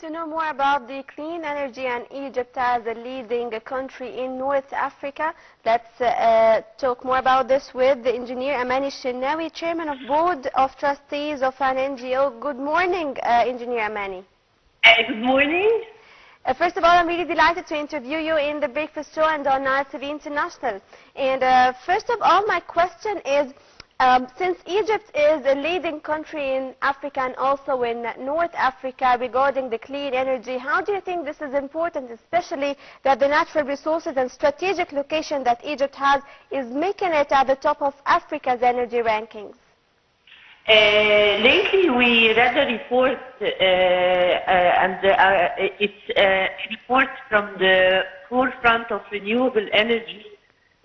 To know more about the clean energy and Egypt as a leading country in North Africa, let's talk more about this with the engineer Amany El Shenawy, Chairman of Board of Trustees of an NGO. Good morning, Engineer Amany. Good morning. First of all, I'm really delighted to interview you in the Breakfast Show and on TV International. And first of all, my question is, since Egypt is a leading country in Africa and also in North Africa regarding the clean energy, how do you think this is important, especially that the natural resources and strategic location that Egypt has is making it at the top of Africa's energy rankings? Lately, we read a report, it's a report from the forefront of renewable energy.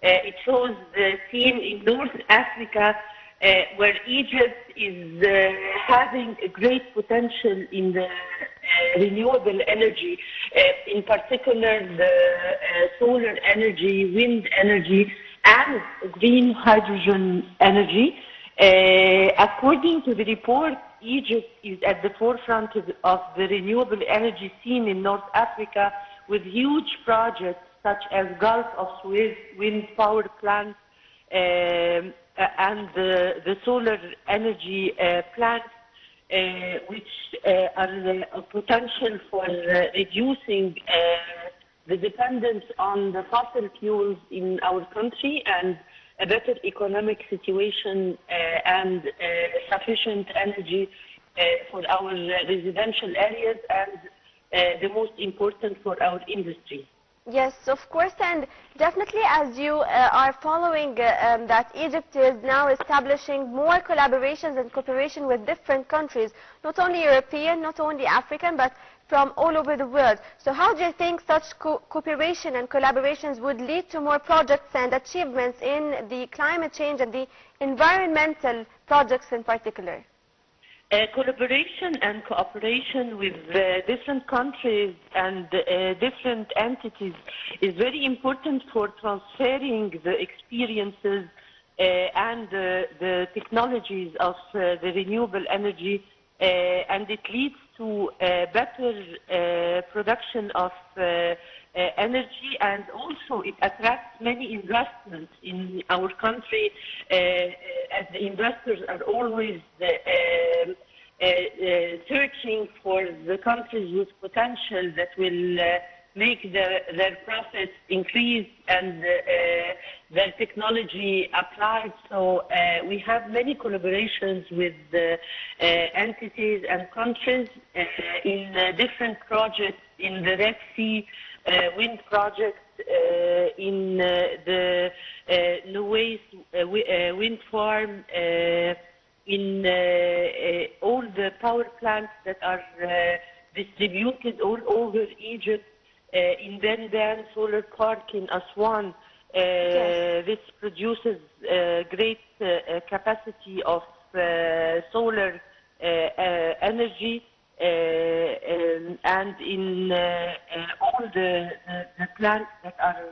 It shows the scene in North Africa where Egypt is having a great potential in the renewable energy, in particular the solar energy, wind energy, and green hydrogen energy. According to the report, Egypt is at the forefront of the renewable energy scene in North Africa with huge projects such as Gulf of Suez wind power plants and the solar energy plants, which are a potential for reducing the dependence on the fossil fuels in our country and a better economic situation and sufficient energy for our residential areas and the most important for our industry. Yes, of course, and definitely as you are following that Egypt is now establishing more collaborations and cooperation with different countries, not only European, not only African, but from all over the world. So how do you think such cooperation and collaborations would lead to more projects and achievements in the climate change and the environmental projects in particular? Collaboration and cooperation with different countries and different entities is very important for transferring the experiences and the technologies of the renewable energy, and it leads to better production of energy, and also it attracts many investments in our country, as the investors are always searching for the countries with potential that will make their profits increase and their technology applied. So we have many collaborations with entities and countries in different projects in the Red Sea wind project, in the Nuwais wind farm, in all the power plants that are distributed all over Egypt, in Dendan solar park in Aswan. Yes. This produces great capacity of solar energy. And in all the plants that are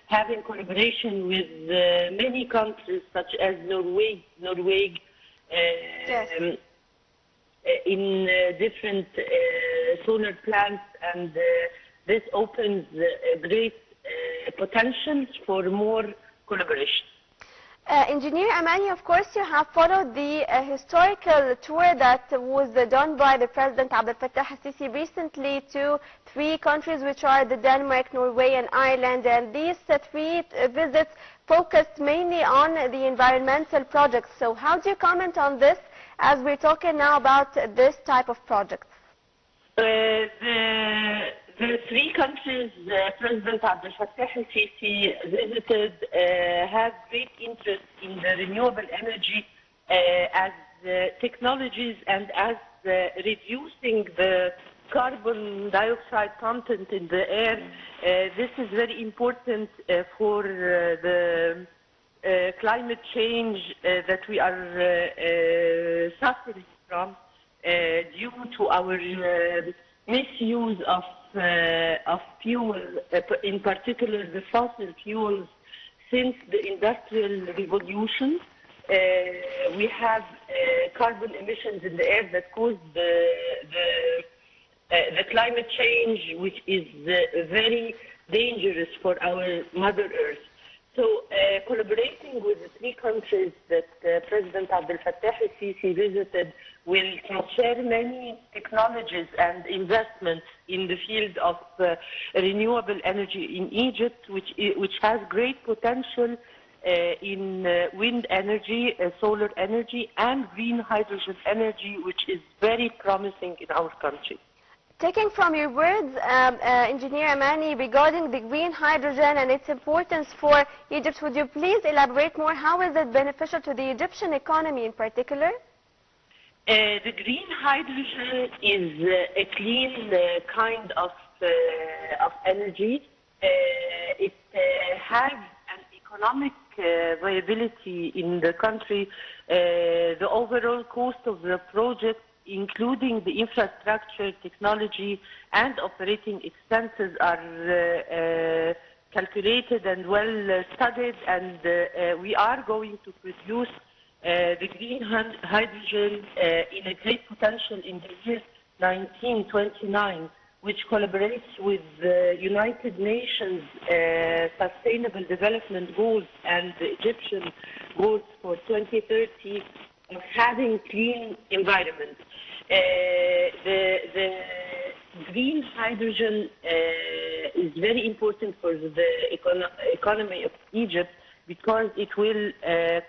having collaboration with many countries such as Norway, Yes. In different solar plants, and this opens great potentials for more collaboration. Engineer Amany, of course, you have followed the historical tour that was done by the President Abdel Fattah al-Sisi recently to 3 countries, which are the Denmark, Norway, and Ireland. And these 3 visits focused mainly on the environmental projects. So how do you comment on this as we're talking now about this type of projects? The 3 countries President Abdel Fattah al-Sisi visited have great interest in the renewable energy as technologies and as reducing the carbon dioxide content in the air. This is very important for the climate change that we are suffering from due to our misuse of fuel, in particular the fossil fuels. Since the Industrial Revolution, we have carbon emissions in the air that cause the climate change, which is very dangerous for our Mother Earth. So collaborating with the three countries that President Abdel Fattah el-Sisi visited will transfer many technologies and investments in the field of renewable energy in Egypt, which has great potential in wind energy, solar energy, and green hydrogen energy, which is very promising in our country. Taking from your words, Engineer Amany, regarding the green hydrogen and its importance for Egypt, would you please elaborate more? How is it beneficial to the Egyptian economy in particular? The green hydrogen is a clean kind of energy. It has an economic viability in the country. The overall cost of the project, including the infrastructure, technology, and operating expenses, are calculated and well studied, and we are going to produce the green hydrogen in a great potential in the year 1929, which collaborates with the United Nations Sustainable Development Goals and the Egyptian goals for 2030 of having clean environment. The green hydrogen is very important for the economy of Egypt, because it will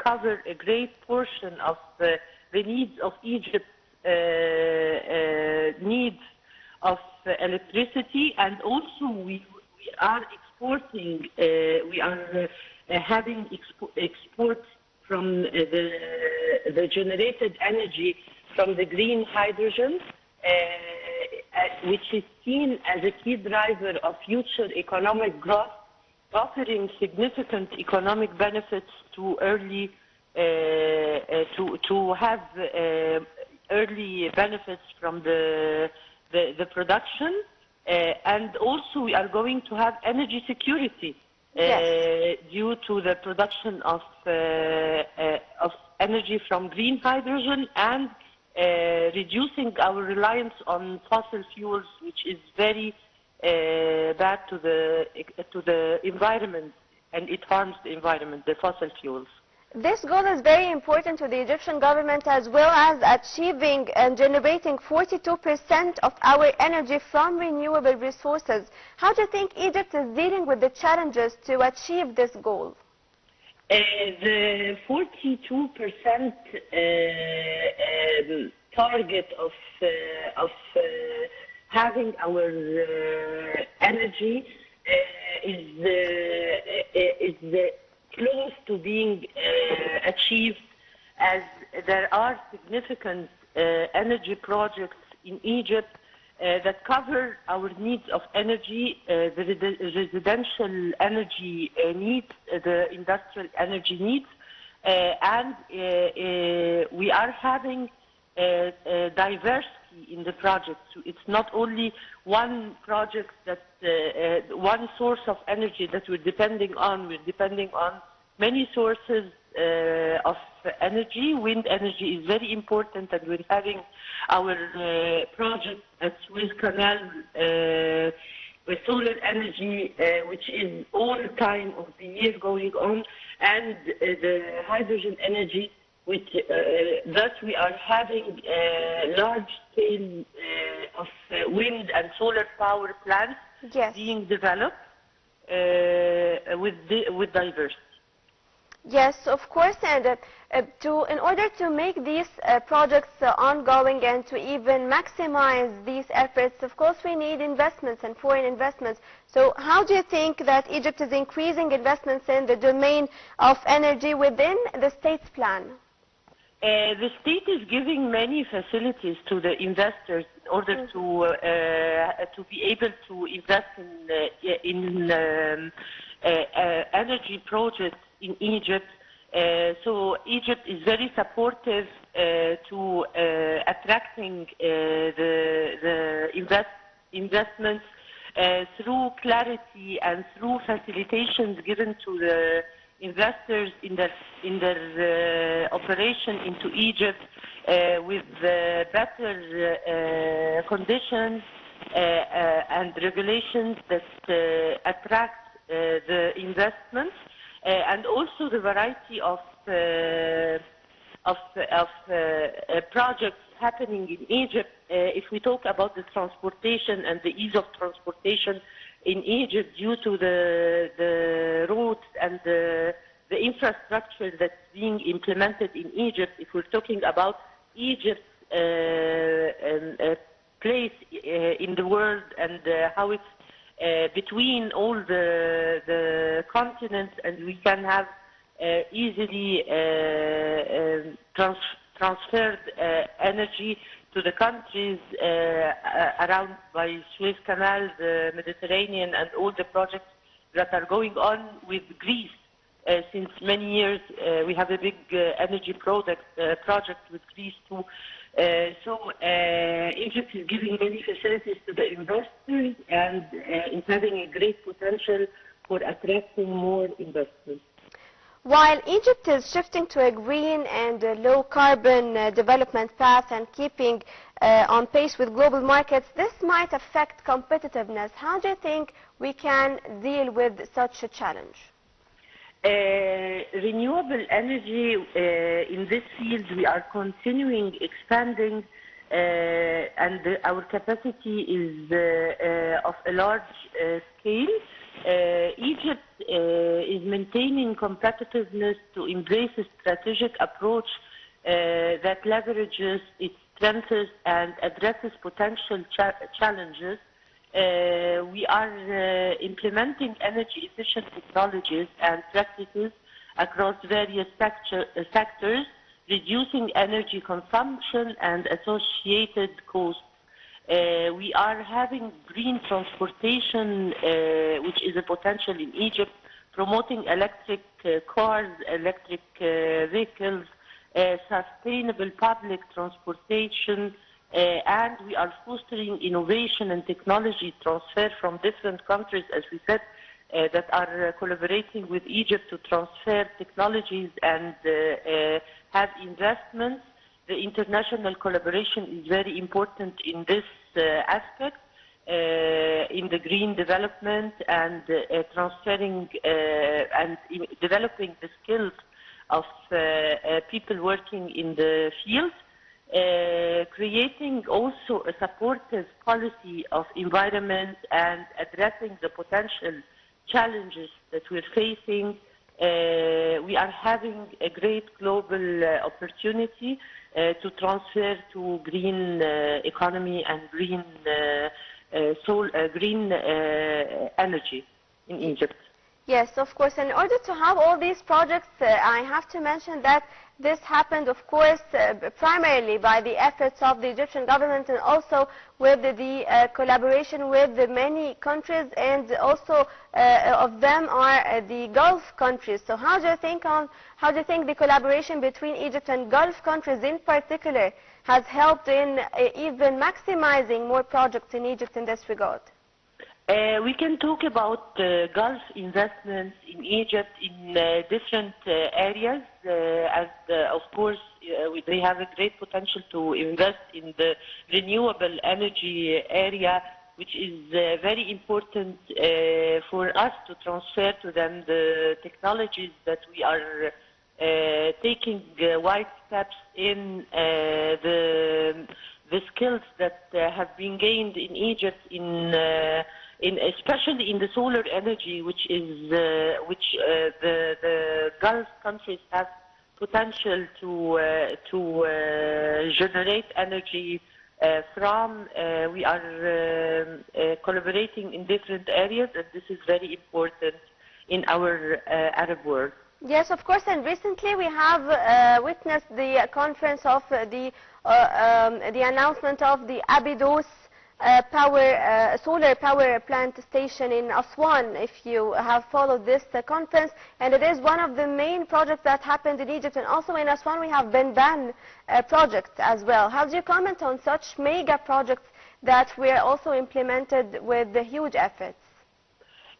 cover a great portion of the needs of Egypt, needs of electricity, and also we are exporting, we are having exports from the generated energy from the green hydrogen, which is seen as a key driver of future economic growth, offering significant economic benefits to early to have early benefits from the production, and also we are going to have energy security due to the production of energy from green hydrogen, and reducing our reliance on fossil fuels, which is very bad to the environment, and it harms the environment, the fossil fuels. This goal is very important to the Egyptian government, as well as achieving and generating 42% of our energy from renewable resources. How do you think Egypt is dealing with the challenges to achieve this goal? The 42% target of having our energy is close to being achieved, as there are significant energy projects in Egypt that cover our needs of energy, the residential energy needs, the industrial energy needs, and we are having diversity in the project. So it's not only one project that, one source of energy that we're depending on. We're depending on many sources of energy. Wind energy is very important, and we're having our project at Suez Canal with solar energy, which is all time of the year going on, and the hydrogen energy, which thus we are having large scale of wind and solar power plants being developed with diversity. Yes, of course, and in order to make these projects ongoing and to even maximize these efforts, of course we need investments and foreign investments. So how do you think that Egypt is increasing investments in the domain of energy within the state's plan? The state is giving many facilities to the investors in order to be able to invest in energy projects in Egypt. So Egypt is very supportive to attracting the investments through clarity and through facilitations given to the investors in their operation into Egypt with better conditions and regulations that attract the investments, and also the variety of projects happening in Egypt. If we talk about the transportation and the ease of transportation in Egypt due to the roads and the infrastructure that's being implemented in Egypt, if we're talking about Egypt's place in the world and how it's between all the continents, and we can have easily transferred energy to the countries around by Suez Canal, the Mediterranean, and all the projects that are going on with Greece. Since many years, we have a big energy project with Greece too. So Egypt is giving many facilities to the investors and is having a great potential for attracting more investment. While Egypt is shifting to a green and low carbon development path and keeping on pace with global markets, this might affect competitiveness. How do you think we can deal with such a challenge? Renewable energy in this field, we are continuing expanding, and our capacity is of a large scale. Egypt is maintaining competitiveness to embrace a strategic approach that leverages its strengths and addresses potential challenges. We are implementing energy efficient technologies and practices across various sectors, reducing energy consumption and associated costs. We are having green transportation, which is a potential in Egypt, promoting electric cars, electric vehicles, sustainable public transportation, and we are fostering innovation and technology transfer from different countries, as we said, that are collaborating with Egypt to transfer technologies and have investments. The international collaboration is very important in this aspect, in the green development and transferring and developing the skills of people working in the field. Creating also a supportive policy of environment and addressing the potential challenges that we're facing. We are having a great global opportunity to transfer to green economy and green energy in Egypt. Yes, of course. In order to have all these projects, I have to mention that this happened, of course, primarily by the efforts of the Egyptian government and also with the collaboration with the many countries, and also of them are the Gulf countries. So how do you think the collaboration between Egypt and Gulf countries in particular has helped in even maximizing more projects in Egypt in this regard? We can talk about Gulf investments in Egypt in different areas, as of course they have a great potential to invest in the renewable energy area, which is very important for us to transfer to them the technologies that we are taking wide steps in, the skills that have been gained in Egypt especially in the solar energy, which is the Gulf countries have potential to generate energy from. We are collaborating in different areas, and this is very important in our Arab world. Yes, of course, and recently we have witnessed the conference of the announcement of the Abydos solar power plant station in Aswan, if you have followed this conference, and it is one of the main projects that happened in Egypt. And also in Aswan we have Benban project as well. How do you comment on such mega projects that were also implemented with the huge efforts?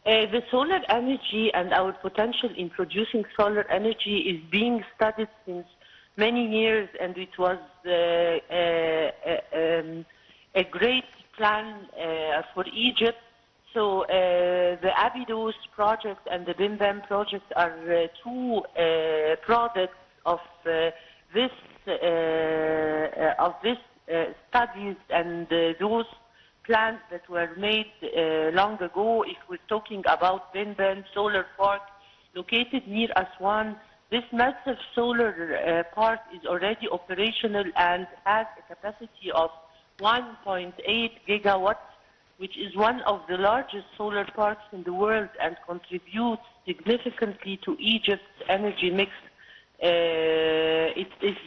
The solar energy and our potential in producing solar energy is being studied since many years, and it was a great plan for Egypt. So the Abydos project and the Bimbam project are two products of this studies and those plans that were made long ago. If we're talking about Bimbam solar park located near Aswan, this massive solar park is already operational and has a capacity of 1.8 gigawatts, which is one of the largest solar parks in the world and contributes significantly to Egypt's energy mix. It is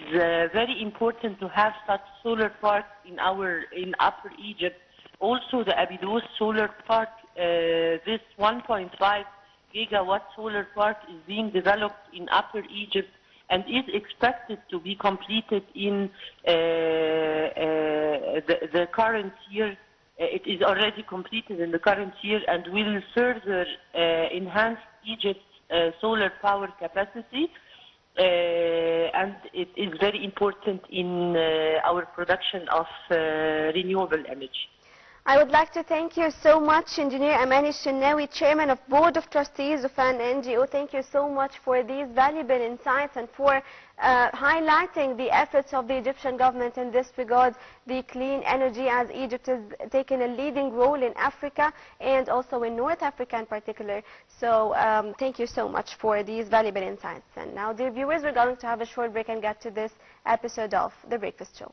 very important to have such solar parks in Upper Egypt. Also, the Abydos solar park, this 1.5 gigawatt solar park is being developed in Upper Egypt and is expected to be completed in the current year. It is already completed in the current year and will further enhance Egypt's solar power capacity. And it is very important in our production of renewable energy. I would like to thank you so much, Engineer Amany El Shenawy, Chairman of Board of Trustees of an NGO. Thank you so much for these valuable insights and for highlighting the efforts of the Egyptian government in this regard, the clean energy, as Egypt has taken a leading role in Africa and also in North Africa in particular. So thank you so much for these valuable insights. And now, dear viewers, we're going to have a short break and get to this episode of The Breakfast Show.